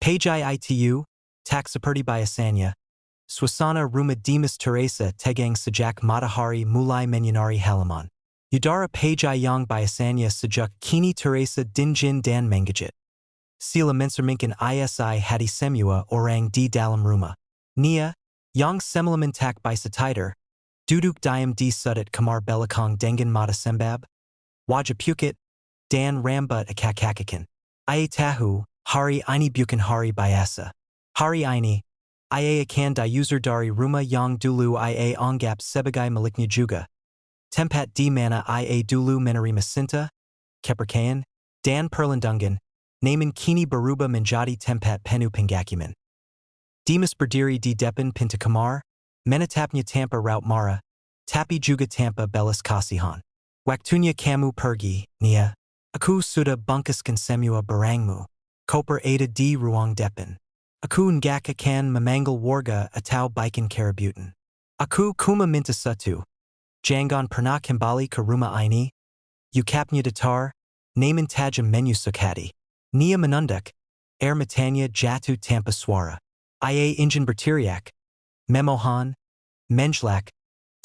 Pajai itu, tak seperti biasanya. Suasana rumah Dimas Teresa tegang sejak matahari mulai menyinari halaman. Udara pajai yang biasanya sejak kini Teresa dingin dan mengejut. Sila mencerminkan isi hati semua orang di dalam rumah. Nia, yang semalaman tak bisa tidur, duduk diam di sudut kamar belakang dengan mata sembab, wajah pukit, dan rambut akak-akakan. Ia tahu, hari ini bukan hari biasa. Hari ini, ia akan diusir dari rumah yang dulu ia anggap sebagai miliknya juga. Tempat di mana ia dulu menerima cinta, kepercayaan, dan perlindungan, namun kini berubah menjadi tempat penuh penghakiman. Dimas berdiri di depan pintu kamar, menatapnya tanpa raut marah, tapi juga tanpa belas kasihan. Waktunya kamu pergi, Nia. Aku sudah bungkuskan semua barangmu. Koper ada di ruang depan. Aku enggak akan memanggil warga atau bikin keributan. Aku cuma minta satu. Jangan pernah kembali ke rumah ini. Ukapnya datar, namun tajam menusuk hati. Nia menunduk, air matanya jatuh tanpa suara. Ia ingin berteriak, memohon, menjelak,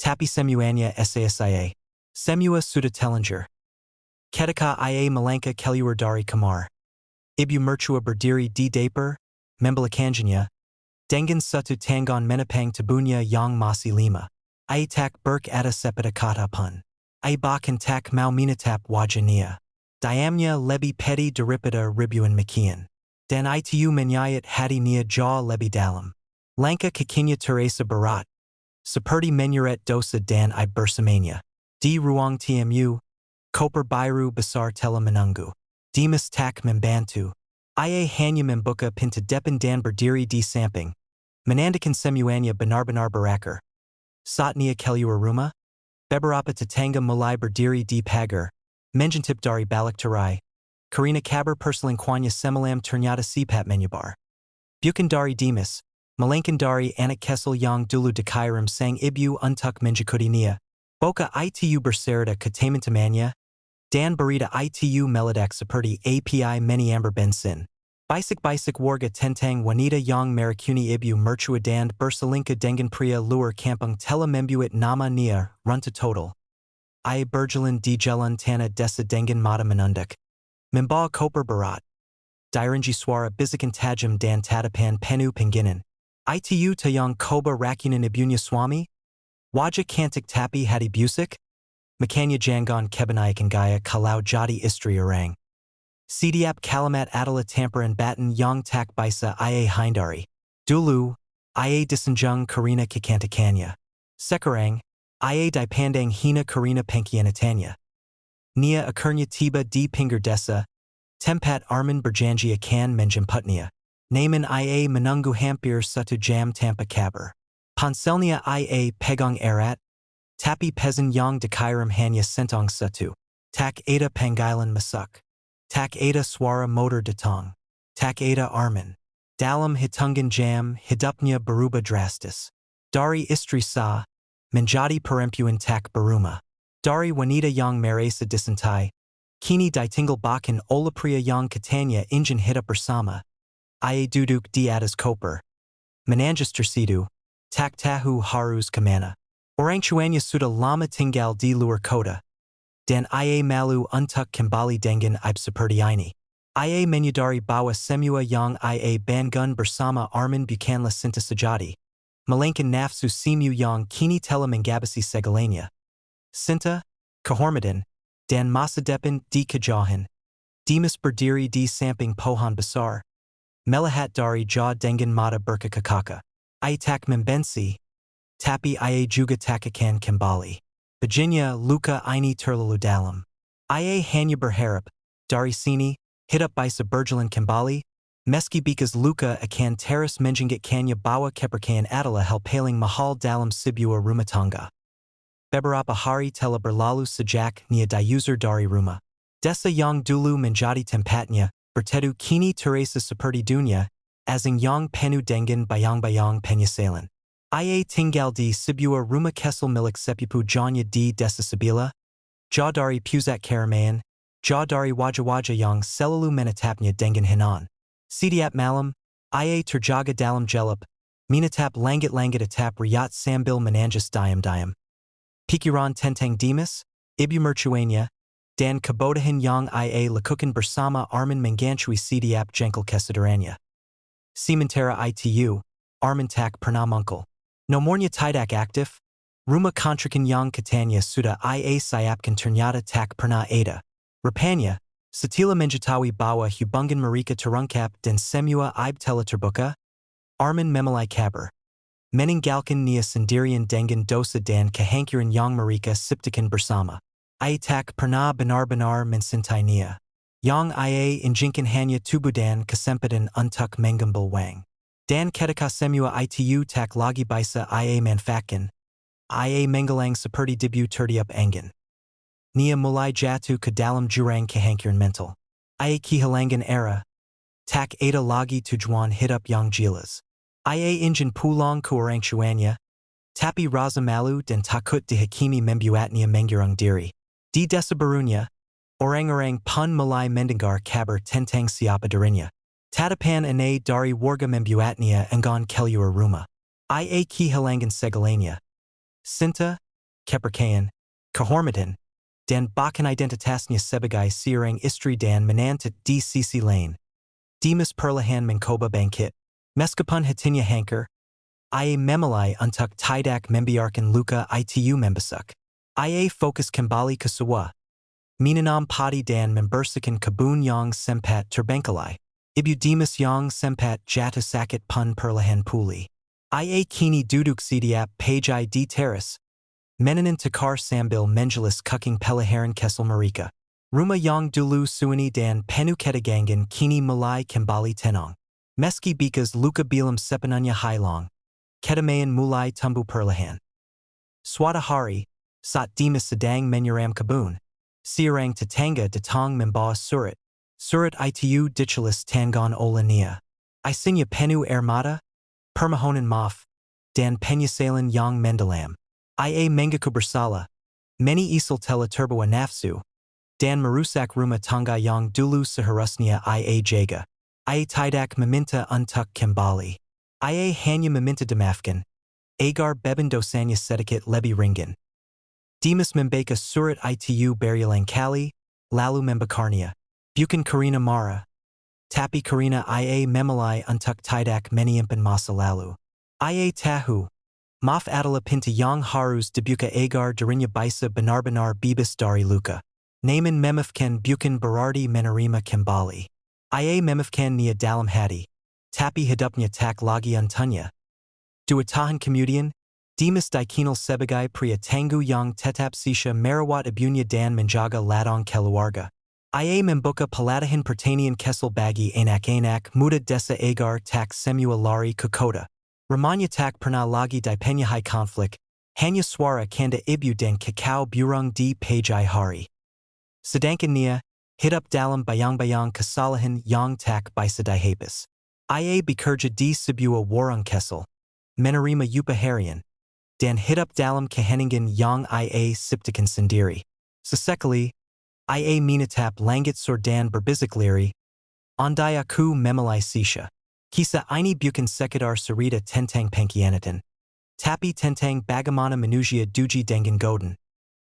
tapi semuanya sia-sia. Semua sudah telanjur. Ketika ia melangkah keluar dari kamar. Ibu mertua berdiri di depan, membelakannya, dengan satu tangan menepang tubuhnya yang masih lima. Ia tak berkata sepatah kata pun. Ia bahkan tak mau menatap wajahnya. Diamnya lebih petty daripada ribuan makian. Dan itu menyayat hatinya jauh lebih dalam. Langkah kakinya Teresa berat. Seperti menyeret dosa dan aib bersamanya. Di ruang tamu, koper biru besar telah menunggu. Dimas tak membantu. Ia hanya membuka pintu depan dan berdiri di samping. Menandakan semuanya benar-benar berakhir. Saat Nia keluar rumah, beberapa tetangga mulai berdiri di pagar, menjintip dari balik tirai. Karena kabar perselingkuhannya semalam ternyata sifat menyebar. Bukan dari Dimas, melainkan dari anak kecil yang dulu dikirim sang ibu untuk menjikuti Nia. Boka itu berserta ke teman-temannya, dan berita itu meledak seperti api menyambar bensin. Bisik-bisik warga tentang wanita yang merakuni ibu mertua dan berselingkuh dengan pria luar kampung telah membuat nama Nia runtuh total. Ia berjalan di jalan tanah desa dengan mata menunduk. Membawa koper berat. Diringi suara bisikan tajam dan tatapan penuh pengginan. Itu tayang koba rakunan ibunya suami? Wajah cantik tapi hati busuk? Makanya jangan kebanyakan gaya kalau jadi istri orang. Setiap kalimat adalah tamparan batin yang tak bisa ia hindari. Dulu, ia disanjung karena kecantikannya. Sekarang, ia dipandang hina karena pengkhianatannya. Nia akhirnya tiba di pinggir desa, tempat Arman berjanji akan menjemputnya. Namun ia menunggu hampir 1 jam tanpa kabar. Ponselnya ia pegang erat, tapi pesan yang dikirim hanya centang satu. Tak ada panggilan masuk. Tak ada suara motor datang. Tak ada Arman. Dalam hitungan jam, hidupnya berubah drastis. Dari istri sah, menjadi perempuan tak berumah. Dari wanita yang merasa disintai, kini ditinggal bahkan oleh pria yang katanya ingin hidup bersama. Ia duduk di atas koper. Menangis tersidu, tak tahu harus kemana. Orang tuanya sudah lama tinggal di luar kota. Dan ia malu untuk kembali dengan aib seperti ini. Ia menyadari bahwa semua yang ia bangun bersama Arman bukanlah cinta sejati, melainkan nafsu semu yang kini telah menggabisi segalanya. Cinta, kehormatan, dan masa depan di kejauhan. Dimas berdiri di samping pohon besar, melihat dari jauh dengan mata berkakak. Ia tak membenci, tapi ia juga tak akan kembali. Baginya luka ini terlalu dalam. Ia hanya berharap, dari sini, hidup bisa berjalan kembali, meski because luka akan terus menjengkelkannya bahwa kepercayaan adalah hal paling mahal dalam sebuah rumah tangga. Beberapa hari telah berlalu sejak Nia diusir dari rumah. Desa yang dulu menjadi tempatnya, berteduh kini Teresa seperti dunia, asing yang penuh dengan bayang-bayang penyesalan. Ia tinggal di sebuah rumah kecil milik sepupu jauhnya di desa sebelah, jauh dari pusat keramaian, jauh dari wajah-wajah yang selalu menatapnya dengan henan. Setiap malam, Ia terjaga dalam gelap, menatap langit atap riyat sambil menangis diam. Pikiran tentang Dimas, ibu mertuanya, dan kebodohan yang ia lakukan bersama Arman mengancui setiap jengkel kesadarannya. Sementara itu, Arman tak pernah muncul. Nomornya tidak aktif, rumah kontrakan yang katanya sudah ia siapkan ternyata tak pernah ada. Rupanya, setelah mengetahui bahwa hubungan mereka terungkap dan semua aib telah terbuka, Arman memulai kabar. Meninggalkan nia sendirian dengan dosa dan kehancuran yang mereka ciptakan bersama. Ia tak pernah benar-benar mencintai nia. Yang ia inginkan hanya tubuh dan kesempatan untuk mengambil wang. Dan ketika semua itu tak lagi bisa ia manfaatkan, ia menghilang seperti debu tertiup angin. Nia mulai jatuh ke dalam jurang kehancuran mental. Ia kehilangan arah. Tak ada lagi tujuan hidup yang jelas. Ia ingin pulang ke orang tuanya, tapi rasa malu dan takut dihakimi membuatnya mengurung diri. Di desa barunya, orang-orang pun mulai mendengar kabar tentang siapa dirinya. Tatapan aneh dari warga membuatnya enggan keluar rumah. Ia kehilangan segalanya. Cinta, kepercayaan, kehormatan, dan bahkan identitasnya sebagai seorang istri dan menantu di sisi lain. Dimas perlahan mencoba bangkit. Meskipun hatinya hancur, ia memulai untuk tidak membiarkan luka itu membesar. Ia fokus kembali ke sawah, menanam padi dan membersihkan kebun yang sempat terbengkalai. Ibu Dimas yang sempat jatuh sakit pun perlahan pulih. Ia kini duduk setiap pagi di teras, menanan tekar sambil menjelas cooking peliharaan kesel mereka. Rumah yang dulu sunyi dan penuh ketegangan kini mulai kembali tenang. Meski bekas luka bilam sepenuhnya hilang, kedamaian mulai tumbuh perlahan. Suatu hari, saat Dimas sedang menyiram kebun, seorang tetangga datang membawa surat. Surat itu ditulis tangan oleh nia. Isinya penuh air mata, permohonan maaf, dan penyesalan yang mendalam. Ia mengaku bersalah, menyesal telah terbawa nafsu, dan merusak rumah tangga yang dulu seharusnya ia jaga. Ia tidak meminta untuk kembali. Ia hanya meminta dimaafkan, agar beban dosanya sedikit lebih ringan. Dimas membaca surat itu berulang kali, lalu membakarnya. Bukan karena marah, tapi karena ia memulai untuk tidak menyimpan masa lalu. Ia tahu, maaf adalah pintu yang harus dibuka agar dirinya bisa benar-benar bebas dari luka. Namun memaafkan bukan berarti menerima kembali. Ia memaafkan nia dalam hati, tapi hidupnya tak lagi untuknya. 2 tahun kemudian, Dimas dikenal sebagai pria tangguh yang tetap setia merawat ibunya dan menjaga ladang keluarga. Ia membuka pelatihan pertanian kesel bagi anak-anak muda desa agar tak semua lari ke kota. Rumahnya tak pernah lagi dipenuhi konflik, hanya suara kanda ibu dan kakao burung di pagi hari. Sedangkan nia, hidup dalam bayang-bayang kesalahan yang tak bisa dihapus. Ia bekerja di sebuah warung kesel, menerima upah harian, dan hidup dalam keheningan yang ia ciptakan sendiri. Sesekali, ia menatap langit dan berbisik lirih, andai aku memulai sisha. Kisah ini bukan sekedar cerita tentang pengkhianatan, tapi tentang bagaimana manusia duji dengan godaan,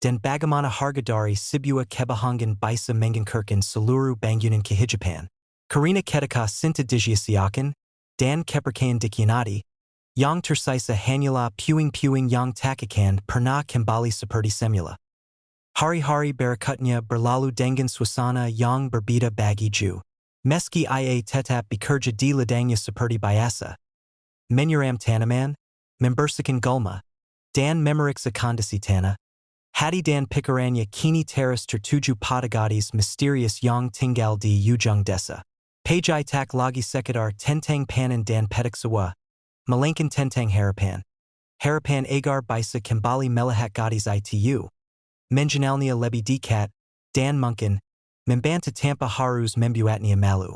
dan bagaimana harga dari sebuah kebohongan bisa menghancurkan seluruh bangunan kehidupan. Karena ketika cinta disia-siakan, dan kepercayaan dikhianati, yang tersisa hanyalah puing-puing yang tak akan pernah kembali seperti semula. Hari-hari berikutnya berlalu dengan suasana yang berbeda bagi Giue. Meski ia tetap bekerja di ladangnya seperti biasa, menyiram tanaman, membersihkan gulma, dan memeriksa kondisi tanah, hati dan pikirannya kini tertuju pada gadis misterius yang tinggal di ujung desa. Pagi tak lagi sekedar tentang panen dan petik sawah, melainkan tentang harapan. Harapan agar bisa kembali melihat gadis itu, mengenalnya lebih dekat, dan mungkin membantu tanpa harus membuatnya malu.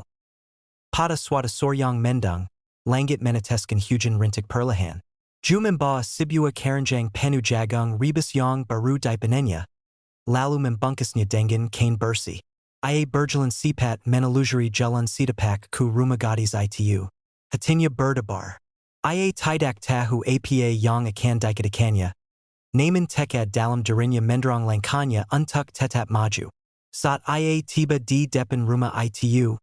Pada suatu sore yang mendung, langit meneteskan hujan rintik perlahan. Giue membawa sebuah keranjang penuh jagung rebus yang baru dipanennya, lalu membungkusnya dengan kain bersih. Ia berjalan cepat menelusuri jalan setapak ke rumah gadis itu. Hatinya berdebar. Ia tidak tahu apa yang akan dikatakannya. Namun tekad dalam dirinya mendorong langkahnya untuk tetap maju. Saat ia tiba di depan rumah itu,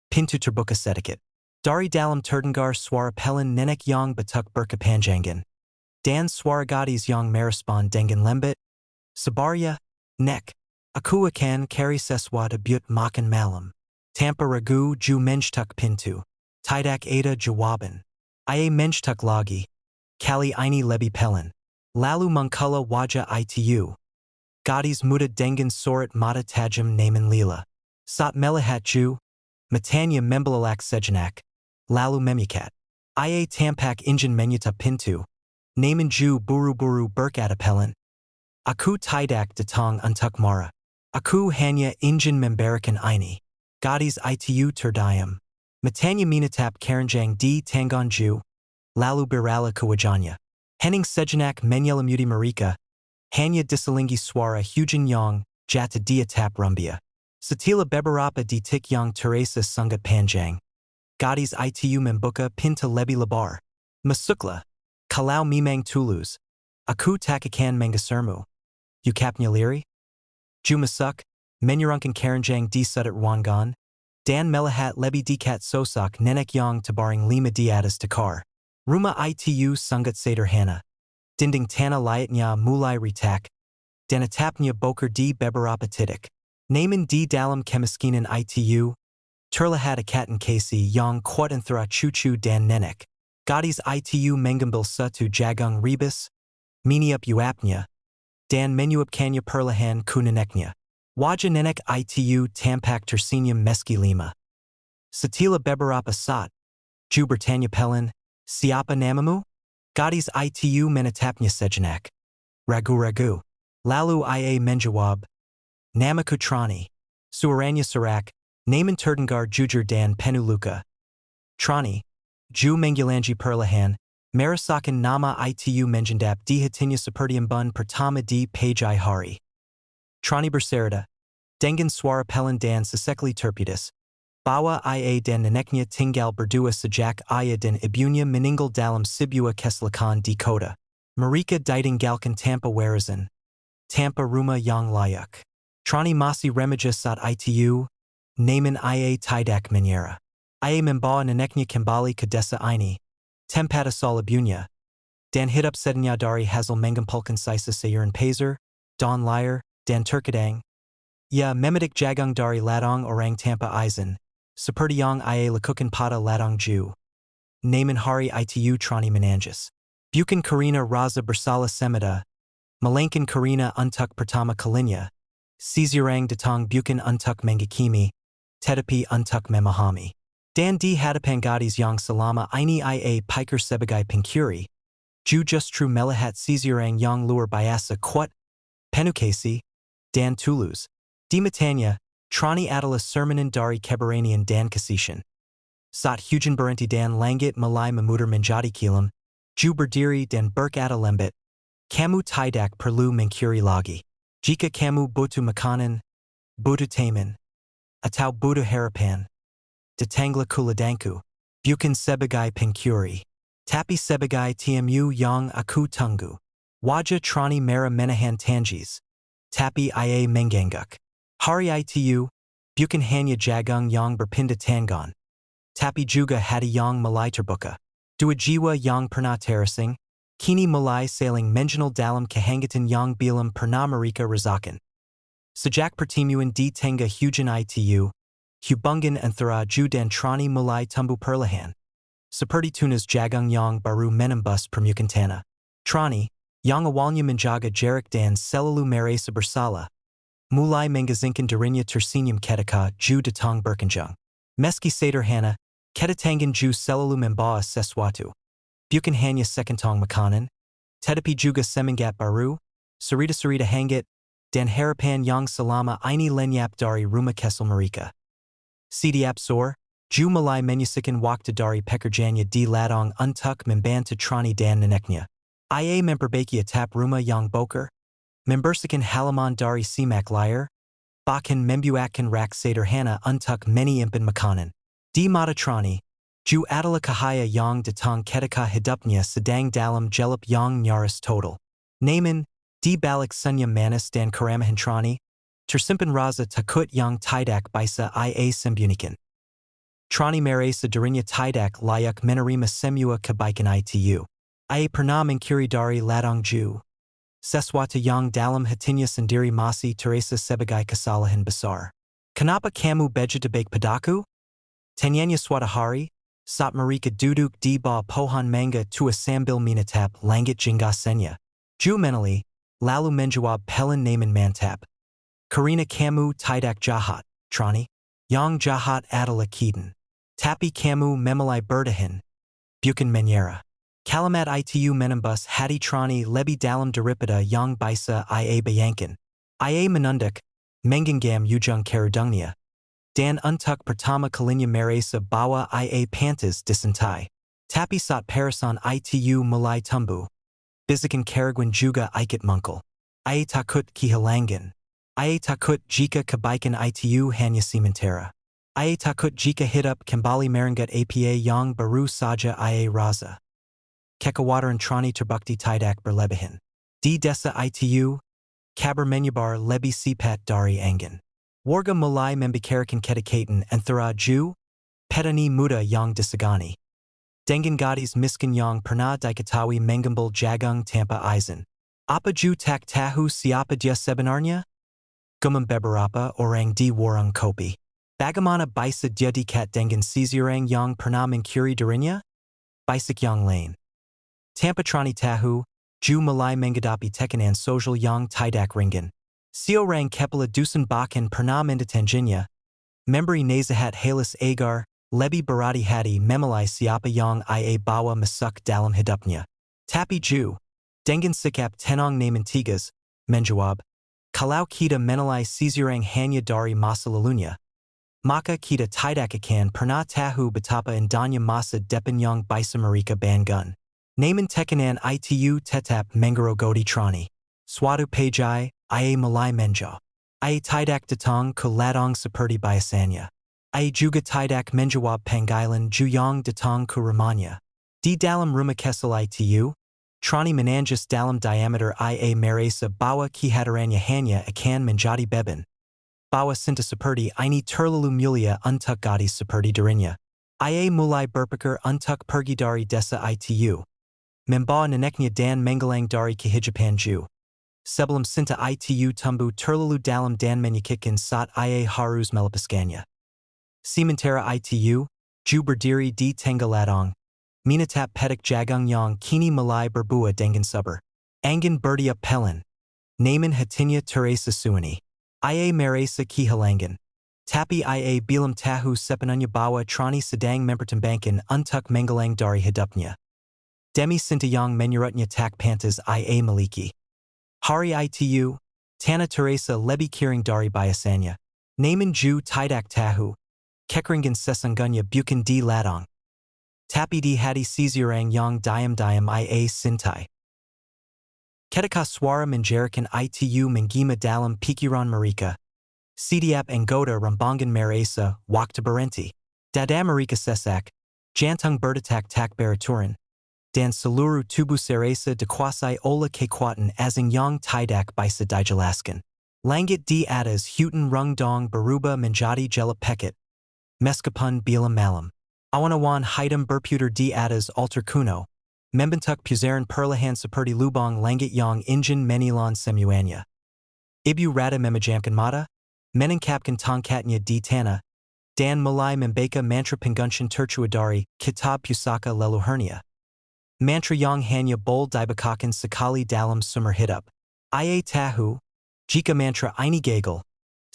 pintu terbuka sedikit. Dari dalam terdengar suara pelan nenek yang batuk berkepanjangan. Dan suara gadis yang merespon dengan lembut. Sebenarnya, nek, aku akan cari sesuatu buat makan malam. Tanpa ragu Giue mengetuk pintu. Tidak ada jawaban. Ia mengetuk lagi. Kali ini lebih pelan. Lalu mengkala wajah itu. Gadis muda dengan sorot mata tajam namun lila. Saat melihat Giue, matanya membelalak sejenak. Lalu memikat. Ia tampak ingin menutup pintu. Namun Giue buru-buru berkata pelan. Aku tidak datang untuk marah. Aku hanya ingin memberikan ini. Gadis itu terdiam. Matanya menatap keranjang di tangan Giue. Lalu beralih ke wajahnya. Hening sejenak menyelimuti mereka. Hanya diselingi suara hujan yang jatuh di atap rumbia. Setelah beberapa detik yang terasa sangat panjang. Gadis itu membuka pintu lebih lebar. Masuklah. Kalau memang tulus. Aku tak akan menggesermu. Ukapnya liri? Giue masuk, menyerangkan keranjang di sudut ruangan. Dan melihat lebih dekat sosok nenek yang terbaring 5 di atas tikar. Rumah itu sangat sederhana. Dinding tanah liatnya mulai retak. Dan atapnya bokar di beberapa titik. Namun di dalam kemiskinan itu, terlihat ikatan kasih yang kuat antara cucu dan nenek. Gadis itu mengambil satu jagung rebus, meniup uapnya, dan menyuapkannya perlahan ke neneknya. Wajah nenek itu tampak tersenyum meski lima. Setelah beberapa saat, Giue bertanya pelan, siapa namamu? Gadis itu menatapnya sejenak. Ragu-ragu. Lalu ia menjawab, namaku Tr.an. Suaranya serak, namun terdengar jujur dan penuh luka. Tr.an. Giue menggulangi perlahan, merasakan nama itu mengendap di hatinya seperti embun pertama di pagi hari. Tr.an berserta, dengan suara pelan dan sesekali terputus, bahwa ia dan neneknya tinggal berdua sejak ayah dan ibunya meninggal dalam sebuah kecelakaan di kota. Mereka ditinggalkan tanpa warisan, tanpa rumah yang layak. Tr.an masih remaja saat itu, namun ia tidak menyerah. Ia membawa neneknya kembali ke desa ini, tempat asal ibunya, dan hidup sedenya dari hasil mengumpulkan sisa sayuran pasir, daun liar, dan terkadang, ia memetik jagung dari ladang orang tanpa izin, seperti yang ia lakukan pada ladang Giue. Namun hari itu Tr.an menangis. Bukan karena rasa bersalah semata, melainkan karena untuk pertama kalinya, seorang datang bukan untuk menghakimi, tetapi untuk memahami. Dan di hadapan gadis yang selama ini ia pikir sebagai pencuri, Giue justru melihat seorang yang luar biasa kuat, penuh kasih, dan tulus. Di matanya, Tr.an adalah cerminan dari keberanian dan kasihan. Saat hujan berhenti dan langit mulai memudar menjadi kilam, Giue berdiri dan berkata lembut, kamu tidak perlu mencuri lagi. Jika kamu butuh makanan, butuh teman, atau butuh harapan, datanglah ke ladangku, bukan sebagai pencuri, tapi sebagai tamu yang aku tunggu. Wajah Tr.an merah menahan tangis, tapi ia mengangguk. Hari itu, bukan hanya jagung yang berpindah tangan, tapi juga hati yang mulai terbuka. Dua jiwa yang pernah terasing, kini mulai saling mengenal dalam kehangatan yang belum pernah mereka rasakan. Sejak pertemuan di tengah hujan itu, hubungan antara Giue dan Tr.an mulai tumbuh perlahan. Seperti tunas jagung yang baru menembus permukaan tanah. Tr.an, yang awalnya menjaga jarak dan selalu merasa bersalah, mulai mengizinkan dirinya tersenyum ketika Giue datang berkunjung. Meski sederhana, kedatangan Giue selalu membawa sesuatu. Bukan hanya sekantong makanan, tetapi juga semangat baru, cerita-cerita hangat, dan harapan yang selama ini lenyap dari rumah kecil mereka. Setiap sore, Giue mulai menyisihkan waktu dari pekerjaannya di ladang untuk membantu Tr.an dan neneknya. Ia memperbaiki atap rumah yang bocor, membersihkan halaman dari semak liar, bahkan membuatkan rak sederhana untuk menyimpan makanan. Di mata Tr.an, Giue adalah kahaya yang datang ketika hidupnya sedang dalam gelap yang nyaris total. Namun, di balik senyum manis dan keramahan Tr.an, tersimpan rasa takut yang tidak bisa ia sembunyikan. Tr.an merasa dirinya tidak layak menerima semua kebaikan itu. Ia pernah mencuri dari ladang Giue. Sesuatu yang dalam hatinya sendiri masih terasa sebagai kesalahan besar. Kenapa kamu begitu baik padaku? Tanyanya suatu hari, saat mereka duduk di bawah pohon mangga tua sambil menatap langit jinggasnya. Giue menali, lalu menjawab pelan namun mantap. Karena kamu tidak jahat, Tr.an. Yang jahat adalah kita. Tapi kamu memulai bertahan. Bukan menyerah. Kalimat itu menembus hati Tr.an lebih dalam daripada yang bisa ia bayangkan. Ia menunduk, menggenggam ujung kerudungnya. Dan untuk pertama kalinya merasa bahwa ia pantas disintai. Tapi saat perasaan itu mulai tumbuh. Bisikan keraguan juga ikut muncul. Ia takut kehilangan. Ia takut jika kebaikan itu hanya sementara. Ia takut jika hidup kembali merenggut apa yang baru saja ia rasa. Kekhawatiran Tr.an terbukti tidak berlebihan. Di desa itu, kabar menyebar lebih cepat dari angin. Warga mulai membicarakan ketekunan antara Giue, petani muda yang disegani. Dengan gadis miskin yang pernah diketahui mengambil jagung tanpa izin. Apa Giue tak tahu siapa dia sebenarnya? Gumam beberapa orang di warung kopi. Bagaimana bisa dia dekat dengan seorang yang pernah mencuri dirinya? Bisik yang lain. Tanpa Tr.an tahu, Giue mulai menghadapi tekanan sosial yang tidak ringan. Seorang kepala dusun bahkan pernah mendatanginya. Memberi nasihat halus agar lebih berhati-hati memulai siapa yang ia bawa masuk dalam hidupnya. Tapi Giue, dengan sikap tenang namun tegas, menjawab, kalau kita menilai seorang hanya dari masa lalunya, maka kita tidak akan pernah tahu betapa indahnya masa depan yang bisa mereka bangun. Namun tekanan itu tetap menggerogoti Tr.an. Suatu pagi, ia mulai menjauh. Ia tidak datang ke ladang seperti biasanya. Ia juga tidak menjawab panggilan Giue yang datang ke rumahnya. Di dalam rumah kecil itu, Tr.an menangis dalam diameter ia merasa bahwa kehadirannya hanya akan menjadi beban. Bahwa cinta seperti ini terlalu mulia untuk gadis seperti dirinya. Ia mulai berpikir untuk pergi dari desa itu. Membawa neneknya dan menghilang dari kehidupan Giue. Sebelum cinta itu tumbuh terlalu dalam dan menyakitkan saat ia harus melepaskannya. Sementara itu, Giue berdiri di tengah ladang. Menatap petak jagung yang kini mulai berbuah dengan subur. Angin bertiup pelan. Namun hatinya terasa sunyi. Ia merasa kehilangan. Tapi ia belum tahu sepenuhnya bahwa Tr.an sedang mempertimbangkan untuk menghilang dari hidupnya. Demi cinta yang menurutnya tak pantas ia miliki. Hari itu, tanah terasa lebih kering dari biasanya. Namun Giue tidak tahu. Kekeringan sesungguhnya bukan di ladang. Tapi di hati seorang yang diam-diam ia cintai. Ketika suara menjerikan itu menggema dalam pikiran mereka. Setiap anggota rombongan merasa waktu berhenti. Dada mereka sesak. Jantung berdetak tak beraturan. Dan seluruh tubuh serasa dikuasai oleh kekuatan asing yang tidak bisa dijelaskan. Langit di atas hutan Ruong berubah menjadi gelap pekat. Meskipun bila malam, awan-awan hitam berputar di atas altar kuno, membentuk pusaran perlahan seperti lubang langit yang ingin menelan semuanya. Ibu rada memejamkan mata, menangkapkan tongkatnya di tanah, dan mulai membaca mantra pengunci tertua dari kitab pusaka leluhurnya. Mantra yang hanya boleh dibacakan sekali dalam sumber hidup. Ia tahu, jika mantra ini gagal,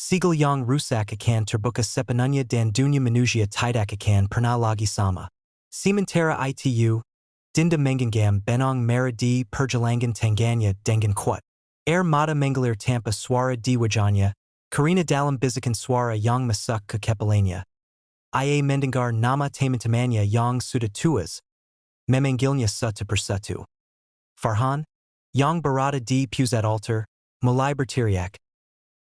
segala yang rusak akan terbuka sepenuhnya dan dunia manusia tidak akan pernah lagi sama. Sementara itu, Dinda menggenggam benang merah di pergelangan tangannya dengan kuat. Air mata mengalir tanpa suara di wajahnya, karena dalam bisikan suara yang masuk ke kepalanya. Ia mendengar nama teman-temannya yang sudah tuas. Memanggilnya satu persatu. Farhan, yang berada di pusat altar, mulai berteriak.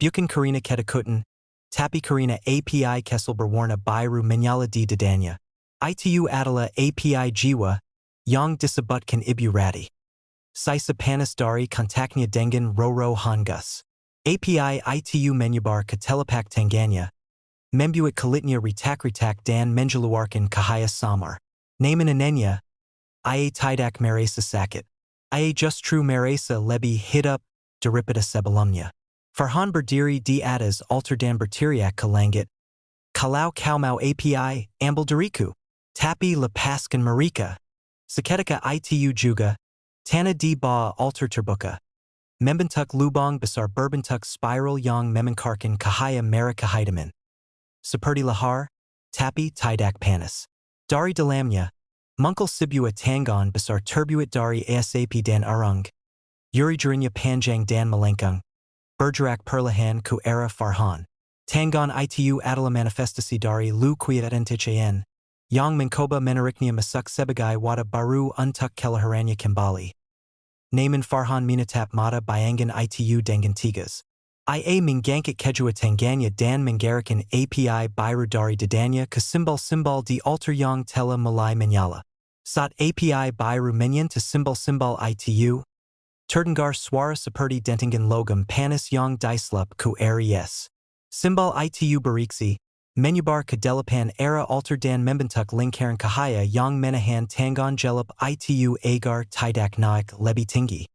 Bukan karena ketekunan, tapi karena api kesel berwarna biru menyala di dadanya. Itu adalah API Giue, yang disebutkan Ibu Rati. Sisa panas dari kontaknya dengan Roro Hangus. API Itu menyebar ke telapak tangannya, membuat kulitnya retak-retak dan mengeluarkan cahaya samar. Nama neneknya, Ia tidak merasa sakit. Ia justru merasa lebih hidup daripada sebelumnya. Farhan berdiri di atas altar dan berteriak ke langit. Kalau kau mau API, ambil dariku. Tapi lepaskan mereka. Seketika itu juga, tanah di bawah altar terbuka. Membentuk lubang besar berbentuk spiral yang memancarkan cahaya merah kehidupan. Seperti lahar, tapi tidak panas. Dari dalamnya, muncul sebuah tangan besar terbuat dari asap dan arung. Jari-jarinya panjang dan melengkung. Bergerak perlahan ke arah Farhan. Tangan itu adalah manifestasi dari kekuatan Tr.an, yang mencoba menariknya masuk sebagai wadah baru untuk kelahirannya kembali. Namun Farhan menatap mata bayangan itu dengan tegas. Ia mengangkat kedua tangannya dan mengarahkan API biru dari dadanya ke simbol-simbol di altar yang telah mulai menyala. Saat API biru menyentuh simbol-simbol itu, terdengar suara seperti dentingan logam panas yang diselip ke aries. Simbol itu bereaksi, menyebar ke delapan arah altar dan membentuk lingkaran cahaya yang menahan tangan gelap itu agar tidak naik lebih tinggi.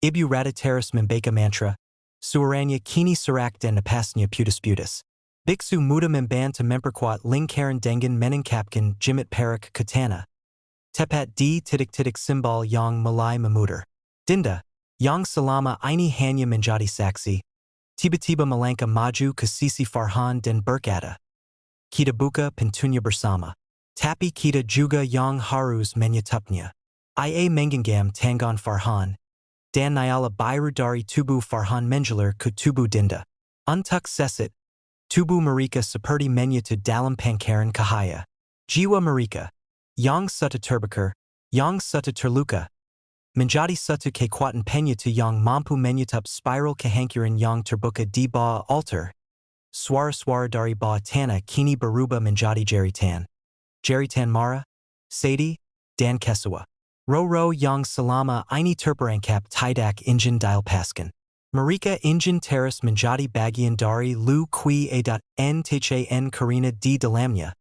Ibu Rati terus membaca mantra, suaranya kini serak dan napasnya putus-putus. Biksu muda membantu memperkuat lingkaran dengan meningkapkan jimat perak ke tanah. Tepat di titik-titik simbol yang mulai memutar. Dinda, yang selama ini hanya menjadi saksi, tiba-tiba melangkah maju ke sisi Farhan dan berkata, "Kita buka pintunya bersama. Tapi kita juga yang harus menyetupnya." Ia menggenggam tangan Farhan, dan nyala biru dari tubuh Farhan menjalar ke tubuh Dinda. Untuk sesaat, tubuh mereka seperti menyatu dalam pancaran cahaya. Jiwa mereka, yang satu terbakar, yang satu terluka, menjadi satu kekuatan penyatu yang mampu menyutup spiral kehancuran yang terbuka di bawah altar. Suara-suara dari bawah tanah kini berubah menjadi jeritan. Jeritan marah, sedih, dan kecewa. Roro yang selama ini terperangkap tidak ingin dilepaskan. Mereka ingin terus menjadi bagian dari Tr.an karena di dalamnya.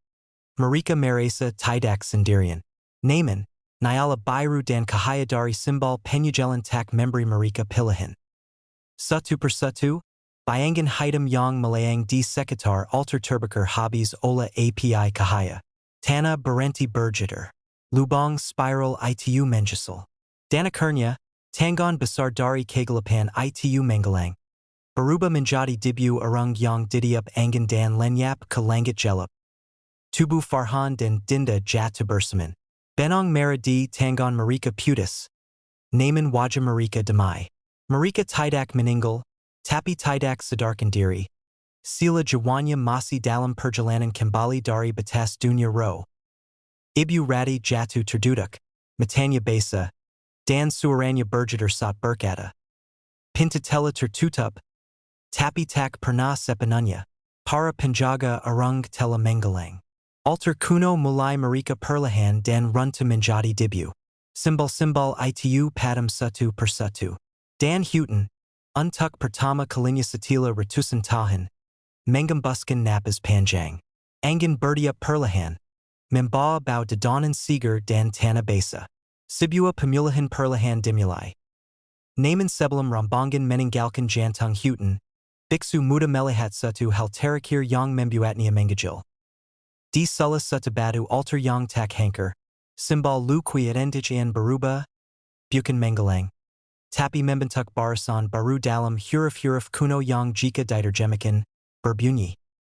Mereka merasa tidak sendirian. Namun, nyala biru dan cahaya dari simbol penyejalan tak memberi mereka pilihan. Satu persatu, bayangan hitam yang melayang di sekitar altar terbakar habis oleh API cahaya. Tanah berhenti bergetar. Lubang spiral itu menjusol. Dan akhirnya, tangan besar dari kegelapan itu menggelang. Berubah menjadi debu arung yang ditiup angin dan lenyap ke langit gelap. Tubuh Farhan dan Dinda jatuh bersama. Benang merah di tangan mereka putus. Namun wajah mereka damai. Mereka tidak meninggal, tapi tidak sadarkan diri. Sila jiwanya masih dalam perjalanan kembali dari batas dunia roh. Ibu Rati jatuh terduduk, matanya basah, dan suaranya bergetar saat berkata, "Pintu telah tertutup, tapi tak pernah sepenuhnya. Para penjaga arung telah menggelang." Altar kuno mulai mereka perlahan dan runtuh menjadi debu. Simbol-simbol itu padam satu persatu. Dan hutan, untuk pertama kalinya setelah ratusan tahun, menggembuskan napas panjang. Angin bertiup perlahan, membawa bau dedanan segar dan tanah basah. Sebuah pemulihan perlahan dimulai. Namun sebelum rombongan meninggalkan jantung hutan, biksu muda melihat satu hal terakhir yang membuatnya menggigil. Di salah satu batu altar yang tak hancur, simbol kekuatan Tr.an berubah, bukan menggelang, tapi membentuk barisan baru dalam huruf-huruf kuno yang jika diterjemahkan, berbunyi,